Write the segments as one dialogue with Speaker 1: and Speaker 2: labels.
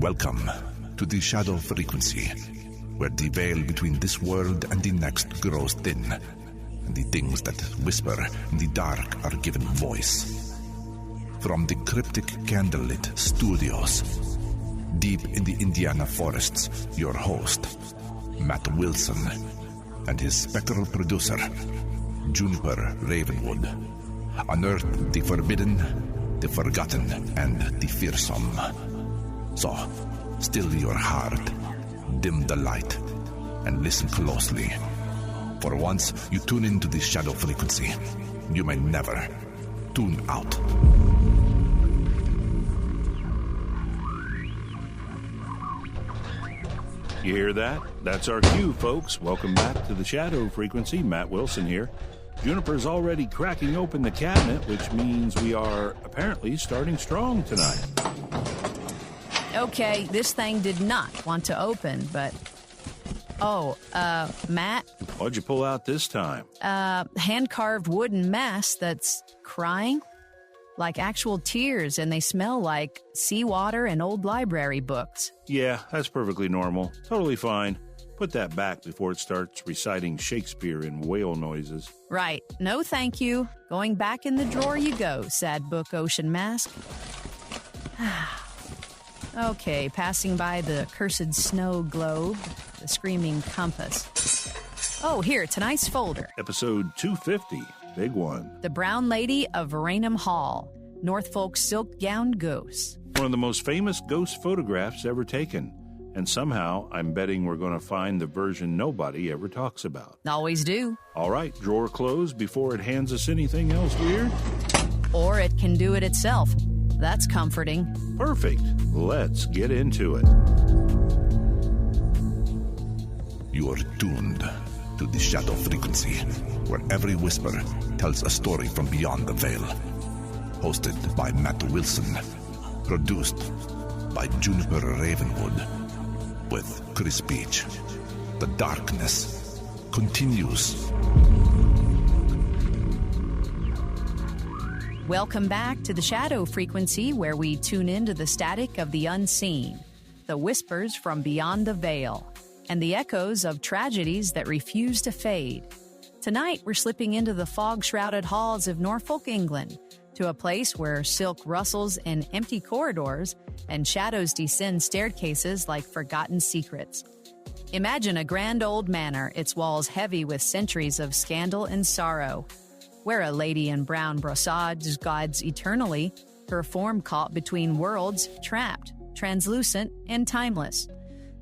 Speaker 1: Welcome to the shadow frequency, where the veil between this world and the next grows thin, and the things that whisper in the dark are given voice. From the cryptic candlelit studios, deep in the Indiana forests, your host, Matt Wilson, and his spectral producer, Juniper Ravenwood, unearth the forbidden, the forgotten, and the fearsome. So, still your heart, dim the light, and listen closely. For once you tune into the shadow frequency, you may never tune out.
Speaker 2: You hear that? That's our cue, folks. Welcome back to the shadow frequency. Matt Wilson here. Juniper's already cracking open the cabinet, which means we are apparently starting strong tonight.
Speaker 3: Okay, this thing did not want to open, but... Matt?
Speaker 2: What'd you pull out this time?
Speaker 3: Hand-carved wooden mask that's crying. Like actual tears, and they smell like seawater and old library books.
Speaker 2: Yeah, that's perfectly normal. Totally fine. Put that back before it starts reciting Shakespeare in whale noises.
Speaker 3: Right. No thank you. Going back in the drawer you go, sad book ocean mask. Okay, passing by the cursed snow globe, the screaming compass. Oh, here, tonight's folder.
Speaker 2: Episode 250, big one.
Speaker 3: The Brown Lady of Raynham Hall, Norfolk silk-gowned ghost.
Speaker 2: One of the most famous ghost photographs ever taken. And somehow, I'm betting we're going to find the version nobody ever talks about.
Speaker 3: Always do.
Speaker 2: All right, drawer closed before it hands us anything else weird.
Speaker 3: Or it can do it itself. That's comforting.
Speaker 2: Perfect. Let's get into it.
Speaker 1: You are tuned to the shadow frequency, where every whisper tells a story from beyond the veil. Hosted by Matt Wilson. Produced by Juniper Ravenwood. With Chris Beach. The darkness continues.
Speaker 3: Welcome back to the shadow frequency, where we tune into the static of the unseen, the whispers from beyond the veil, and the echoes of tragedies that refuse to fade. Tonight, we're slipping into the fog-shrouded halls of Norfolk, England, to a place where silk rustles in empty corridors and shadows descend staircases like forgotten secrets. Imagine a grand old manor, its walls heavy with centuries of scandal and sorrow, where a lady in brown brassage guides eternally, her form caught between worlds, trapped, translucent, and timeless.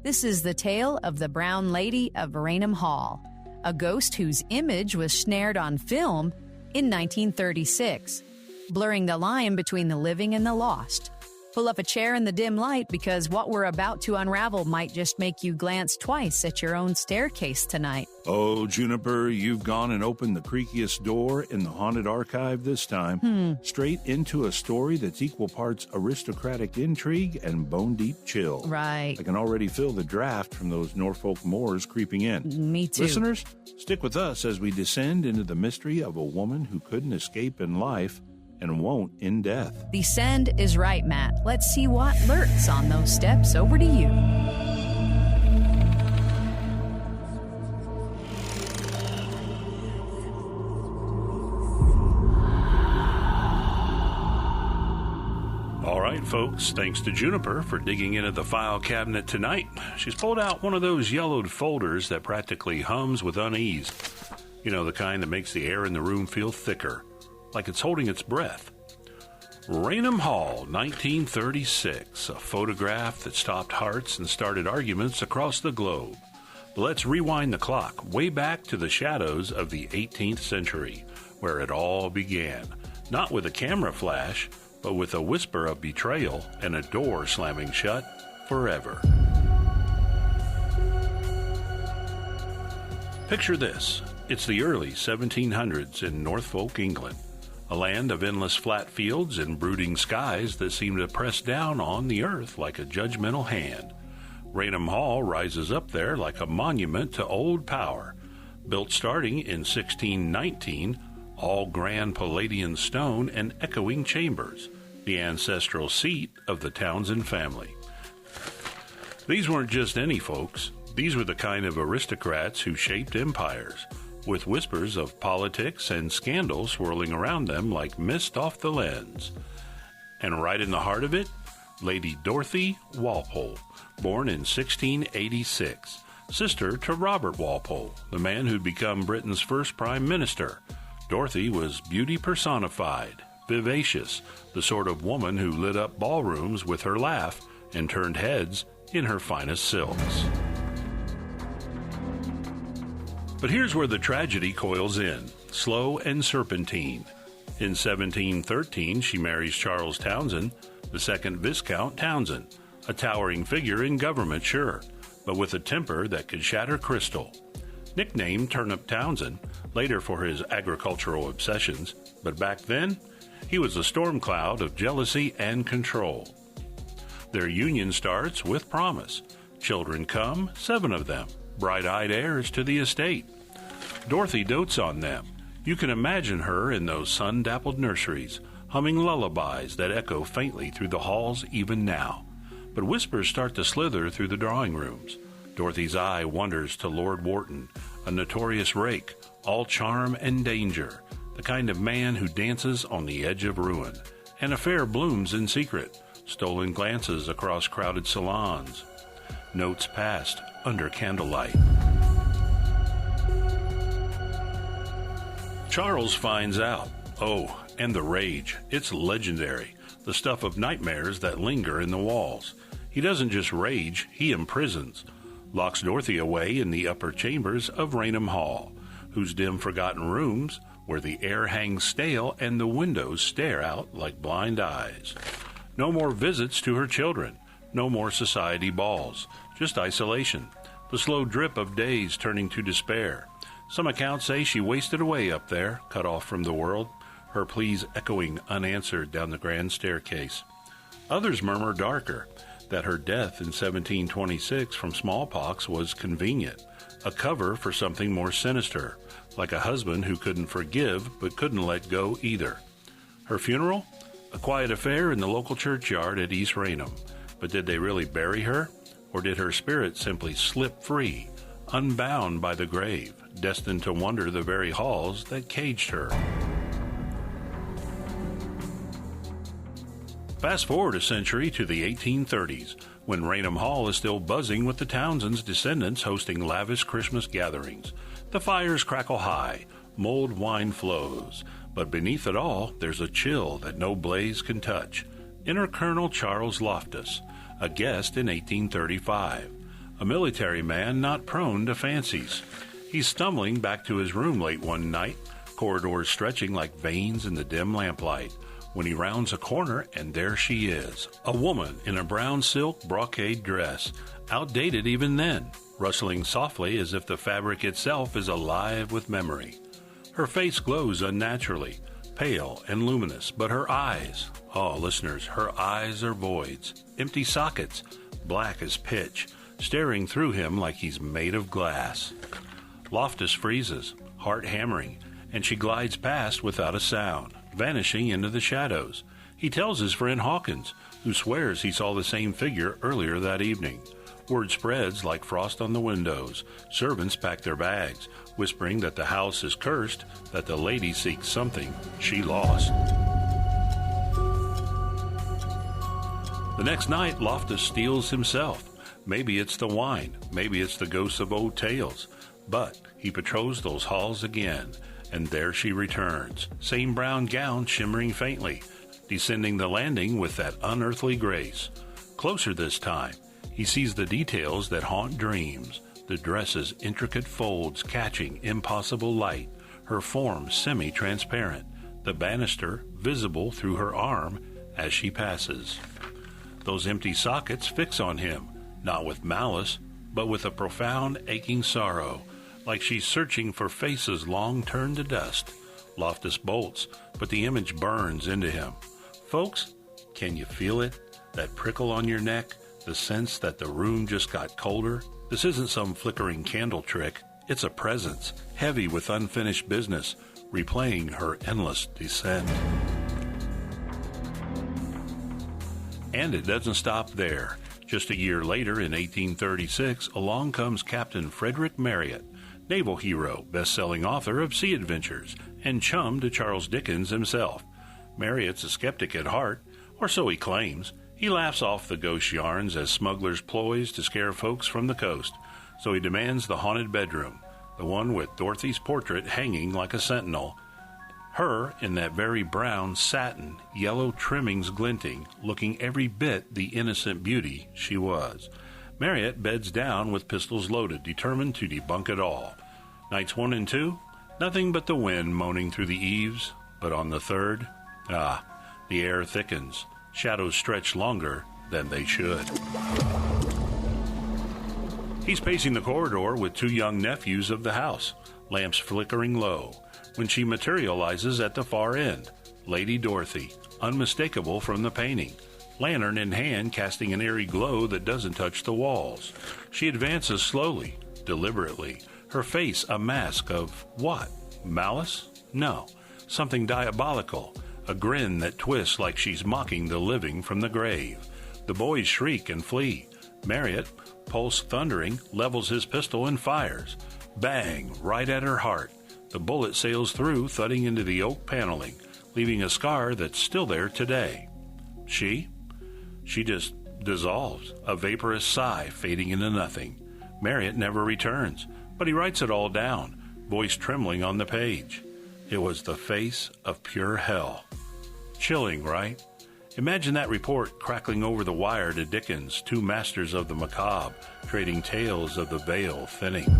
Speaker 3: This is the tale of the Brown Lady of Raynham Hall, a ghost whose image was snared on film in 1936, blurring the line between the living and the lost. Pull up a chair in the dim light, because what we're about to unravel might just make you glance twice at your own staircase tonight.
Speaker 2: Oh, Juniper, you've gone and opened the creakiest door in the haunted archive this time. Straight into a story that's equal parts aristocratic intrigue and bone-deep chill.
Speaker 3: Right.
Speaker 2: I can already feel the draft from those Norfolk moors creeping in.
Speaker 3: Me too.
Speaker 2: Listeners, stick with us as we descend into the mystery of a woman who couldn't escape in life and won't in death.
Speaker 3: Descend is right, Matt. Let's see what lurks on those steps. Over to you.
Speaker 2: All right, folks, thanks to Juniper for digging into the file cabinet tonight. She's pulled out one of those yellowed folders that practically hums with unease. You know, the kind that makes the air in the room feel thicker, like it's holding its breath. Raynham Hall, 1936, a photograph that stopped hearts and started arguments across the globe. But let's rewind the clock way back to the shadows of the 18th century, where it all began. Not with a camera flash, but with a whisper of betrayal and a door slamming shut forever. Picture this. It's the early 1700s in Norfolk, England. A land of endless flat fields and brooding skies that seem to press down on the earth like a judgmental hand. Raynham Hall rises up there like a monument to old power. Built starting in 1619, all grand Palladian stone and echoing chambers, the ancestral seat of the Townsend family. These weren't just any folks. These were the kind of aristocrats who shaped empires, with whispers of politics and scandal swirling around them like mist off the lens. And right in the heart of it, Lady Dorothy Walpole, born in 1686, sister to Robert Walpole, the man who'd become Britain's first prime minister. Dorothy was beauty personified, vivacious, the sort of woman who lit up ballrooms with her laugh and turned heads in her finest silks. But here's where the tragedy coils in, slow and serpentine. In 1713, she marries Charles Townshend, the second Viscount Townshend, a towering figure in government, sure, but with a temper that could shatter crystal. Nicknamed Turnip Townshend, later for his agricultural obsessions, but back then, he was a storm cloud of jealousy and control. Their union starts with promise. Children come, 7 of them, bright-eyed heirs to the estate. Dorothy dotes on them. You can imagine her in those sun-dappled nurseries, humming lullabies that echo faintly through the halls even now. But whispers start to slither through the drawing rooms. Dorothy's eye wanders to Lord Wharton, a notorious rake, all charm and danger, the kind of man who dances on the edge of ruin. An affair blooms in secret, stolen glances across crowded salons, notes passed under candlelight. Charles finds out. Oh, and the rage. It's legendary. The stuff of nightmares that linger in the walls. He doesn't just rage, he imprisons. Locks Dorothy away in the upper chambers of Raynham Hall, whose dim forgotten rooms, where the air hangs stale and the windows stare out like blind eyes. No more visits to her children. No more society balls. Just isolation. The slow drip of days turning to despair. Some accounts say she wasted away up there, cut off from the world, her pleas echoing unanswered down the grand staircase. Others murmur darker, that her death in 1726 from smallpox was convenient, a cover for something more sinister, like a husband who couldn't forgive but couldn't let go either. Her funeral? A quiet affair in the local churchyard at East Raynham. But did they really bury her? Or did her spirit simply slip free, unbound by the grave, destined to wander the very halls that caged her? Fast forward a century to the 1830s, when Raynham Hall is still buzzing with the Townshend's descendants hosting lavish Christmas gatherings. The fires crackle high, mulled wine flows, but beneath it all, there's a chill that no blaze can touch. Enter Colonel Charles Loftus, a guest in 1835, a military man not prone to fancies. He's stumbling back to his room late one night, corridors stretching like veins in the dim lamplight, when he rounds a corner and there she is, a woman in a brown silk brocade dress, outdated even then, rustling softly as if the fabric itself is alive with memory. Her face glows unnaturally, pale and luminous, but her eyes, oh, listeners, her eyes are voids, empty sockets, black as pitch, staring through him like he's made of glass. Loftus freezes, heart hammering, and she glides past without a sound, vanishing into the shadows. He tells his friend Hawkins, who swears he saw the same figure earlier that evening. Word spreads like frost on the windows. Servants pack their bags, whispering that the house is cursed, that the lady seeks something she lost. The next night, Loftus steals himself. Maybe it's the wine, maybe it's the ghosts of old tales. But he patrols those halls again, and there she returns, same brown gown shimmering faintly, descending the landing with that unearthly grace. Closer this time, he sees the details that haunt dreams, the dress's intricate folds catching impossible light, her form semi-transparent, the banister visible through her arm as she passes. Those empty sockets fix on him, not with malice, but with a profound aching sorrow, like she's searching for faces long turned to dust. Loftus bolts, but the image burns into him. Folks, can you feel it? That prickle on your neck? The sense that the room just got colder? This isn't some flickering candle trick. It's a presence, heavy with unfinished business, replaying her endless descent. And it doesn't stop there. Just a year later, in 1836, along comes Captain Frederick Marryat, naval hero, best-selling author of sea adventures, and chum to Charles Dickens himself. Marryat's a skeptic at heart, or so he claims. He laughs off the ghost yarns as smugglers' ploys to scare folks from the coast, so he demands the haunted bedroom, the one with Dorothy's portrait hanging like a sentinel. Her in that very brown satin, yellow trimmings glinting, looking every bit the innocent beauty she was. Marryat beds down with pistols loaded, determined to debunk it all. Nights 1 and 2, nothing but the wind moaning through the eaves, but on the third, the air thickens. Shadows stretch longer than they should. He's pacing the corridor with 2 young nephews of the house, lamps flickering low, when she materializes at the far end, Lady Dorothy, unmistakable from the painting, lantern in hand casting an eerie glow that doesn't touch the walls. She advances slowly, deliberately, her face a mask of what? Malice? No, something diabolical, a grin that twists like she's mocking the living from the grave. The boys shriek and flee. Marryat, pulse thundering, levels his pistol and fires. Bang, right at her heart. The bullet sails through, thudding into the oak paneling, leaving a scar that's still there today. She just dissolves, a vaporous sigh fading into nothing. Marryat never returns, but he writes it all down, voice trembling on the page. It was the face of pure hell. Chilling, right? Imagine that report crackling over the wire to Dickens, 2 masters of the macabre, trading tales of the veil thinning.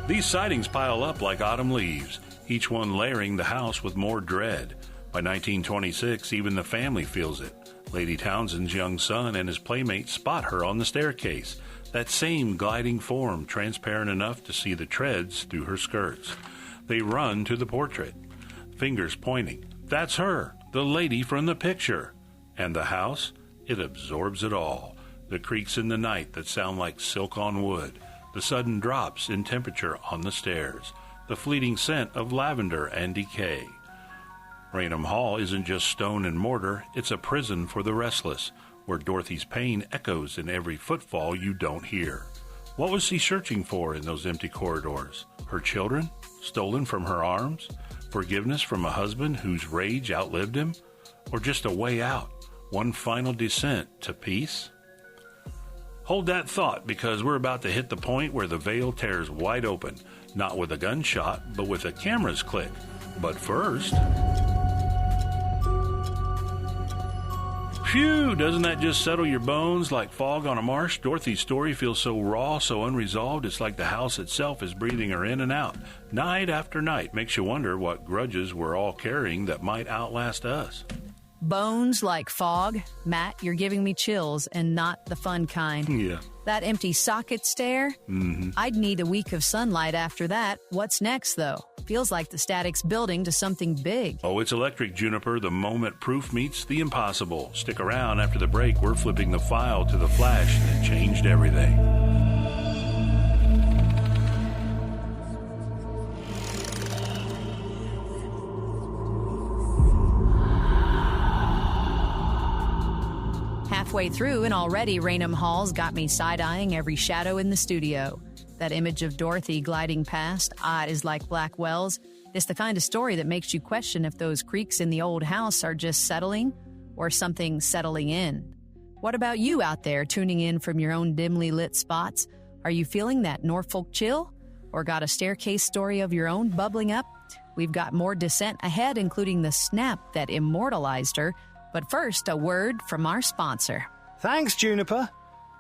Speaker 2: These sightings pile up like autumn leaves, each one layering the house with more dread. By 1926, even the family feels it. Lady Townsend's young son and his playmates spot her on the staircase, that same gliding form transparent enough to see the treads through her skirts. They run to the portrait, fingers pointing. That's her, the lady from the picture. And the house, it absorbs it all. The creaks in the night that sound like silk on wood. The sudden drops in temperature on the stairs, the fleeting scent of lavender and decay. Raynham Hall isn't just stone and mortar, it's a prison for the restless, where Dorothy's pain echoes in every footfall you don't hear. What was she searching for in those empty corridors? Her children? Stolen from her arms? Forgiveness from a husband whose rage outlived him? Or just a way out? One final descent to peace? Hold that thought, because we're about to hit the point where the veil tears wide open, not with a gunshot, but with a camera's click. But first... Phew, doesn't that just settle your bones like fog on a marsh? Dorothy's story feels so raw, so unresolved, it's like the house itself is breathing her in and out. Night after night makes you wonder what grudges we're all carrying that might outlast us.
Speaker 3: Bones like fog? Matt, you're giving me chills, and not the fun kind.
Speaker 2: Yeah.
Speaker 3: That empty socket stare?
Speaker 2: Mm-hmm.
Speaker 3: I'd need a week of sunlight after that. What's next, though? Feels like the static's building to something big.
Speaker 2: Oh, it's electric, Juniper. The moment proof meets the impossible. Stick around. After the break, we're flipping the file to the flash that changed everything.
Speaker 3: Halfway through, and already Raynham Hall's got me side-eyeing every shadow in the studio. That image of Dorothy gliding past, eyes like black wells, is the kind of story that makes you question if those creaks in the old house are just settling or something settling in. What about you out there tuning in from your own dimly lit spots? Are you feeling that Norfolk chill? Or got a staircase story of your own bubbling up? We've got more descent ahead, including the snap that immortalized her. But first, a word from our sponsor.
Speaker 4: Thanks, Juniper.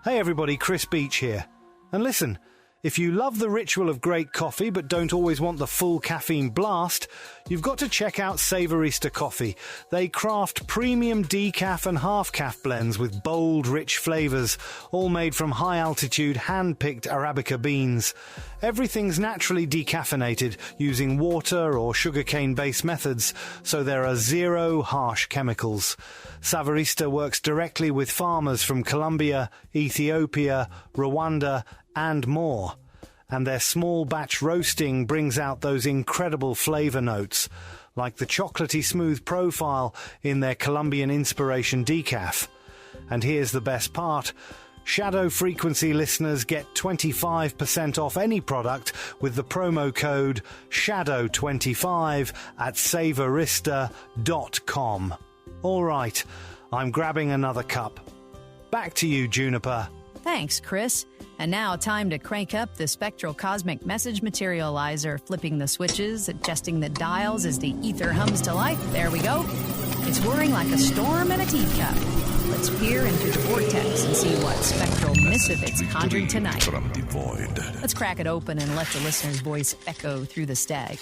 Speaker 4: Hey everybody, Chris Beach here. And listen, if you love the ritual of great coffee but don't always want the full caffeine blast, you've got to check out Savorista Coffee. They craft premium decaf and half-caf blends with bold, rich flavours, all made from high-altitude, hand-picked Arabica beans. Everything's naturally decaffeinated using water or sugarcane-based methods, so there are zero harsh chemicals. Savorista works directly with farmers from Colombia, Ethiopia, Rwanda, and more. And their small batch roasting brings out those incredible flavour notes. like the chocolatey smooth profile in their Colombian Inspiration decaf. And here's the best part. Shadow Frequency listeners get 25% off any product with the promo code SHADOW25 at savorista.com. All right, I'm grabbing another cup. Back to you, Juniper.
Speaker 3: Thanks, Chris. And now time to crank up the spectral cosmic message materializer, flipping the switches, adjusting the dials as the ether hums to life. There we go. It's whirring like a storm in a teacup. Let's peer into the vortex and see what spectral missive it's conjured tonight.
Speaker 1: From the void.
Speaker 3: Let's crack it open and let the listener's voice echo through the stag.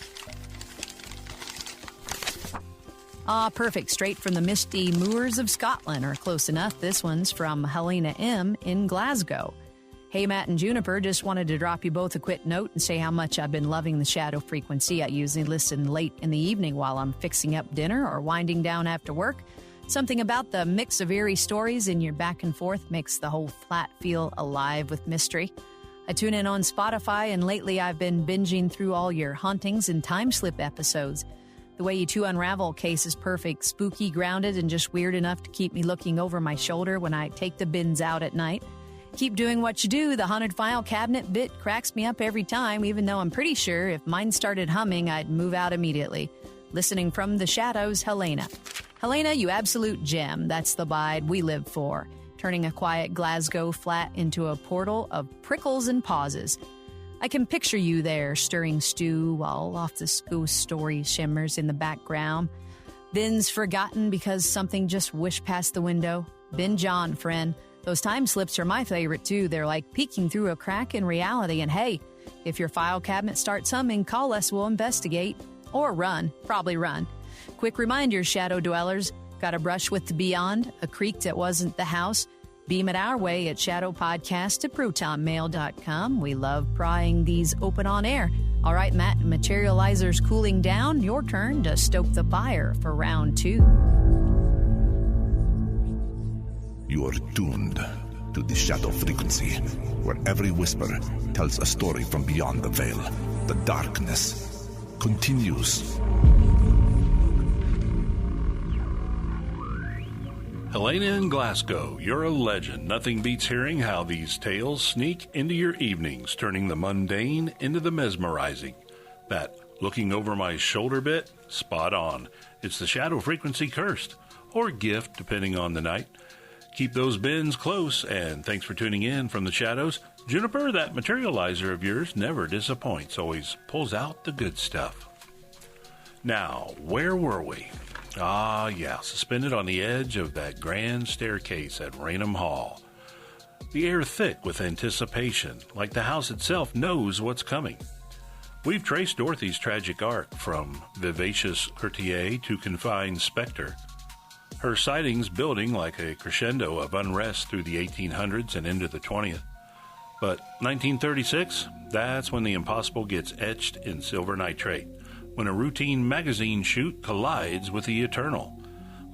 Speaker 3: Ah, perfect. Straight from the misty moors of Scotland, or close enough. This one's from Helena M. in Glasgow. Hey, Matt and Juniper, just wanted to drop you both a quick note and say how much I've been loving the Shadow Frequency. I usually listen late in the evening while I'm fixing up dinner or winding down after work. Something about the mix of eerie stories in your back and forth makes the whole flat feel alive with mystery. I tune in on Spotify, and lately I've been binging through all your hauntings and time slip episodes. The way you two unravel case is perfect, spooky, grounded, and just weird enough to keep me looking over my shoulder when I take the bins out at night. Keep doing what you do. The haunted file cabinet bit cracks me up every time, even though I'm pretty sure if mine started humming, I'd move out immediately. Listening from the shadows, Helena. Helena, you absolute gem. That's the vibe we live for. Turning a quiet Glasgow flat into a portal of prickles and pauses. I can picture you there, stirring stew while off the ghost story shimmers in the background. Bins forgotten because something just whished past the window. Binge on, friend. Those time slips are my favorite, too. They're like peeking through a crack in reality. And hey, if your file cabinet starts humming, call us, we'll investigate. Or run. Probably run. Quick reminder, shadow dwellers. Got a brush with the beyond? A creek that wasn't the house? Beam it our way at shadowpodcast@protonmail.com. We love prying these open on air. All right, Matt, materializer's cooling down. Your turn to stoke the fire for round 2.
Speaker 1: You are tuned to the Shadow Frequency, where every whisper tells a story from beyond the veil. The darkness continues.
Speaker 2: Helena in Glasgow, you're a legend. Nothing beats hearing how these tales sneak into your evenings, turning the mundane into the mesmerizing. That looking over my shoulder bit, spot on. It's the Shadow Frequency cursed, or gift, depending on the night. Keep those bins close, and thanks for tuning in from the shadows. Juniper, that materializer of yours never disappoints, always pulls out the good stuff. Now, where were we? Ah, yeah, suspended on the edge of that grand staircase at Raynham Hall. The air thick with anticipation, like the house itself knows what's coming. We've traced Dorothy's tragic arc from vivacious courtier to confined specter. Her sightings building like a crescendo of unrest through the 1800s and into the 20th. But 1936, that's when the impossible gets etched in silver nitrate, when a routine magazine shoot collides with the eternal.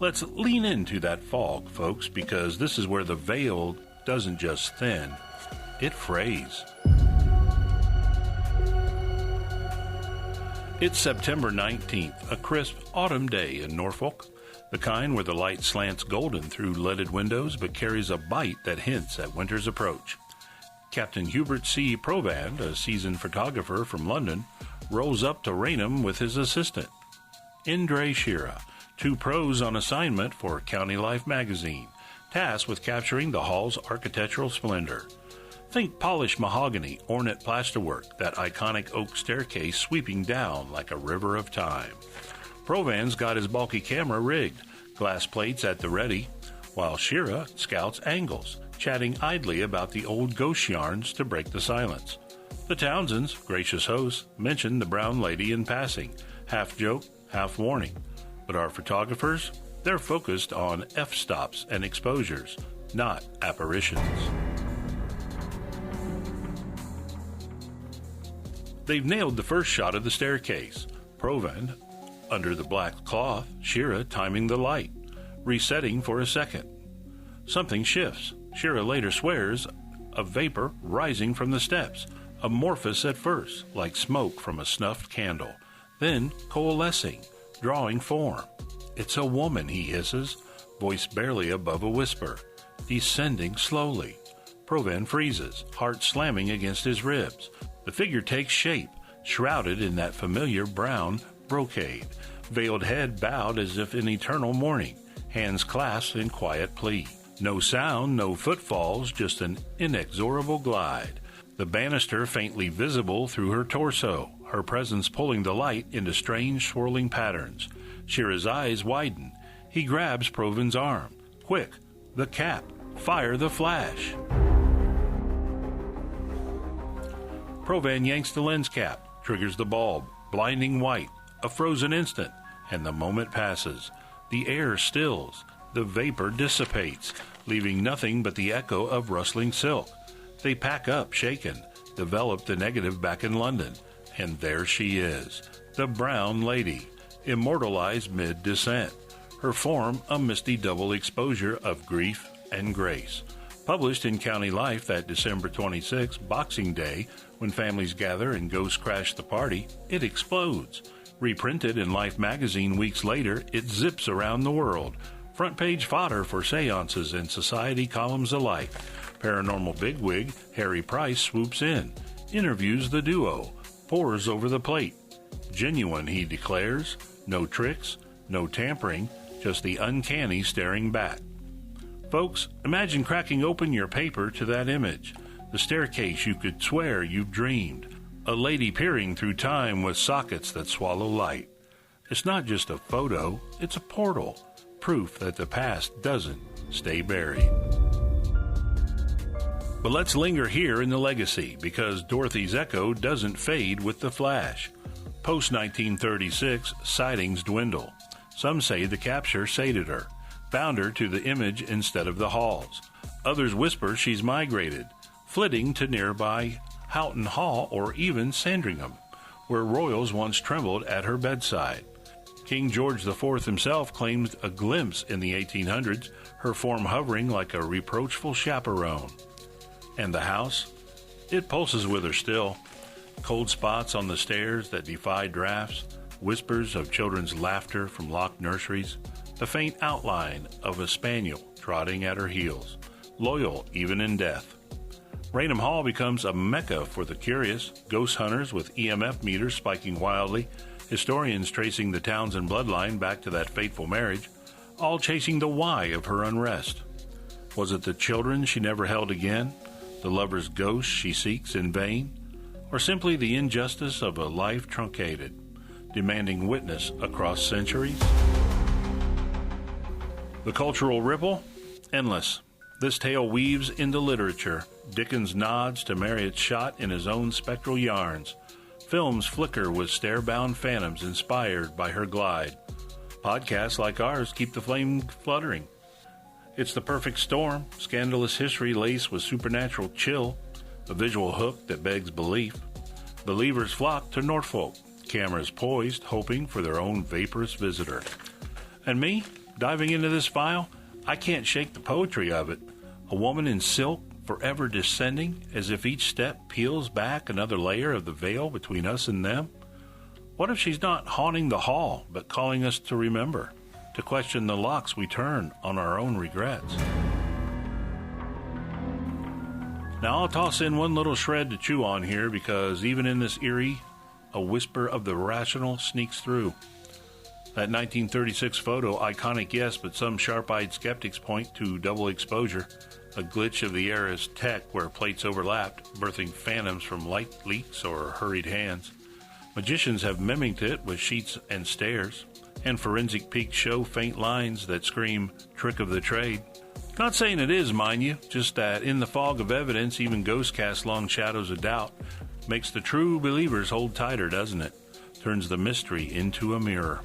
Speaker 2: Let's lean into that fog, folks, because this is where the veil doesn't just thin, it frays. It's September 19th, a crisp autumn day in Norfolk. The kind where the light slants golden through leaded windows but carries a bite that hints at winter's approach. Captain Hubert C. Provand, a seasoned photographer from London, rolls up to Raynham with his assistant, Indre Shira, 2 pros on assignment for County Life magazine, tasked with capturing the hall's architectural splendor. Think polished mahogany, ornate plasterwork, that iconic oak staircase sweeping down like a river of time. Provand's got his bulky camera rigged, glass plates at the ready, while Shira scouts angles, chatting idly about the old ghost yarns to break the silence. The Townsends, gracious hosts, mention the brown lady in passing, half joke, half warning. But our photographers, they're focused on f-stops and exposures, not apparitions. They've nailed the first shot of the staircase. Provand under the black cloth, Shira timing the light, resetting for a second. Something shifts. Shira later swears a vapor rising from the steps, amorphous at first, like smoke from a snuffed candle, then coalescing, drawing form. "It's a woman," he hisses, voice barely above a whisper, descending slowly. Provan freezes, heart slamming against his ribs. The figure takes shape, shrouded in that familiar brown brocade, veiled head bowed as if in eternal mourning, hands clasped in quiet plea. No sound, no footfalls, just an inexorable glide. The banister faintly visible through her torso, her presence pulling the light into strange swirling patterns. Shira's eyes widen. He grabs Provan's arm. "Quick, the cap. Fire the flash." Provan yanks the lens cap, triggers the bulb, blinding white. A frozen instant, and the moment passes. The air stills. The vapor dissipates, leaving nothing but the echo of rustling silk. They pack up, shaken, develop the negative back in London, and there she is, the brown lady, immortalized mid-descent. Her form a misty double exposure of grief and grace. Published in County Life that December 26, Boxing Day, when families gather and ghosts crash the party, it explodes. Reprinted in Life magazine weeks later, it zips around the world. Front page fodder for seances and society columns alike. Paranormal bigwig Harry Price swoops in, interviews the duo, pores over the plate. Genuine, he declares. No tricks, no tampering, just the uncanny staring back. Folks, imagine cracking open your paper to that image. The staircase you could swear you've dreamed. A lady peering through time with sockets that swallow light. It's not just a photo, it's a portal. Proof that the past doesn't stay buried. But let's linger here in the legacy, because Dorothy's echo doesn't fade with the flash. Post-1936, sightings dwindle. Some say the capture sated her, bound her to the image instead of the halls. Others whisper she's migrated, flitting to nearby Houghton Hall or even Sandringham, where royals once trembled at her bedside. King George IV himself claimed a glimpse in the 1800s, her form hovering like a reproachful chaperone. And the house? It pulses with her still. Cold spots on the stairs that defy drafts, whispers of children's laughter from locked nurseries, the faint outline of a spaniel trotting at her heels, loyal even in death. Raynham Hall becomes a mecca for the curious, ghost hunters with EMF meters spiking wildly, historians tracing the Townsend bloodline back to that fateful marriage, all chasing the why of her unrest. Was it the children she never held again, the lover's ghost she seeks in vain, or simply the injustice of a life truncated, demanding witness across centuries? The cultural ripple? Endless. This tale weaves into literature. Dickens nods to Marriott's shot in his own spectral yarns. Films flicker with stare-bound phantoms inspired by her glide. Podcasts like ours keep the flame fluttering. It's the perfect storm, scandalous history laced with supernatural chill, a visual hook that begs belief. Believers flock to Norfolk, cameras poised, hoping for their own vaporous visitor. And me, diving into this file, I can't shake the poetry of it. A woman in silk, forever descending, as if each step peels back another layer of the veil between us and them. What if she's not haunting the hall, but calling us to remember, to question the locks we turn on our own regrets? Now I'll toss in one little shred to chew on here, because even in this eerie, a whisper of the rational sneaks through. That 1936 photo, iconic yes, but some sharp-eyed skeptics point to double exposure, a glitch of the era's tech where plates overlapped, birthing phantoms from light leaks or hurried hands. Magicians have mimicked it with sheets and stares, and forensic peaks show faint lines that scream trick of the trade. Not saying it is, mind you, just that in the fog of evidence, even ghosts cast long shadows of doubt. Makes the true believers hold tighter, doesn't it? Turns the mystery into a mirror.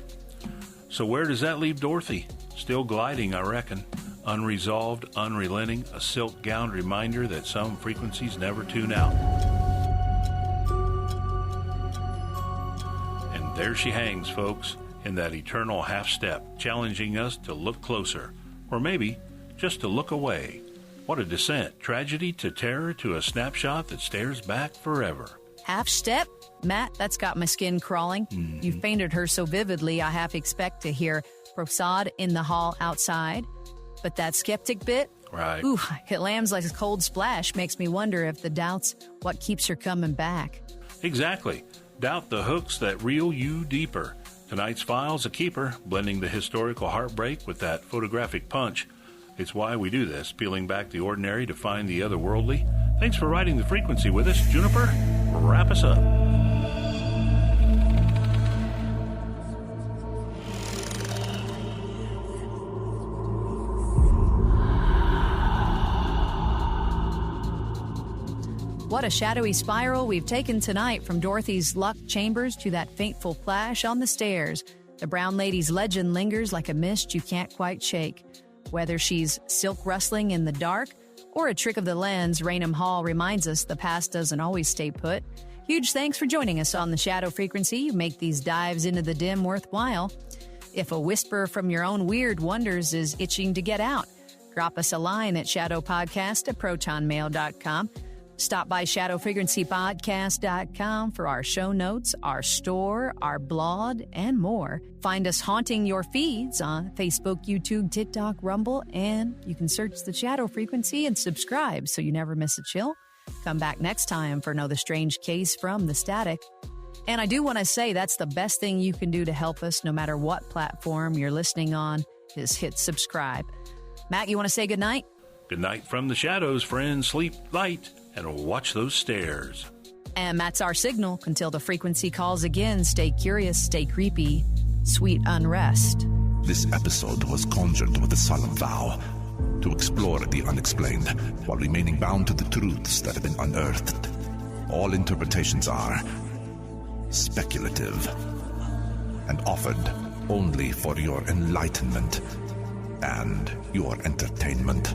Speaker 2: So where does that leave Dorothy? Still gliding, I reckon. Unresolved, unrelenting, a silk-gowned reminder that some frequencies never tune out. And there she hangs, folks, in that eternal half-step, challenging us to look closer, or maybe just to look away. What a descent, tragedy to terror to a snapshot that stares back forever.
Speaker 3: Half step? Matt, that's got my skin crawling. You fainted her so vividly, I half expect to hear prosod in the hall outside. But that skeptic bit?
Speaker 2: Right.
Speaker 3: Ooh, it lands like a cold splash. Makes me wonder if the doubt's what keeps her coming back.
Speaker 2: Exactly. Doubt the hooks that reel you deeper. Tonight's file's a keeper, blending the historical heartbreak with that photographic punch. It's why we do this, peeling back the ordinary to find the otherworldly. Thanks for riding the frequency with us. Juniper, wrap us up.
Speaker 3: What a shadowy spiral we've taken tonight, from Dorothy's luck chambers to that fateful flash on the stairs. The brown lady's legend lingers like a mist you can't quite shake. Whether she's silk rustling in the dark or a trick of the lens, Raynham Hall reminds us the past doesn't always stay put. Huge thanks for joining us on the Shadow Frequency. You make these dives into the dim worthwhile. If a whisper from your own weird wonders is itching to get out, drop us a line at shadowpodcast@protonmail.com. Stop by shadowfrequencypodcast.com for our show notes, our store, our blog, and more. Find us haunting your feeds on Facebook, YouTube, TikTok, Rumble, and you can search the Shadow Frequency and subscribe so you never miss a chill. Come back next time for another strange case from the static. And I do want to say that's the best thing you can do to help us, no matter what platform you're listening on, is hit subscribe. Matt, you want to say goodnight?
Speaker 2: Good night from the shadows, friends. Sleep light and watch those stairs.
Speaker 3: And that's our signal. Until the frequency calls again, stay curious, stay creepy, sweet unrest.
Speaker 1: This episode was conjured with a solemn vow to explore the unexplained while remaining bound to the truths that have been unearthed. All interpretations are speculative and offered only for your enlightenment and your entertainment.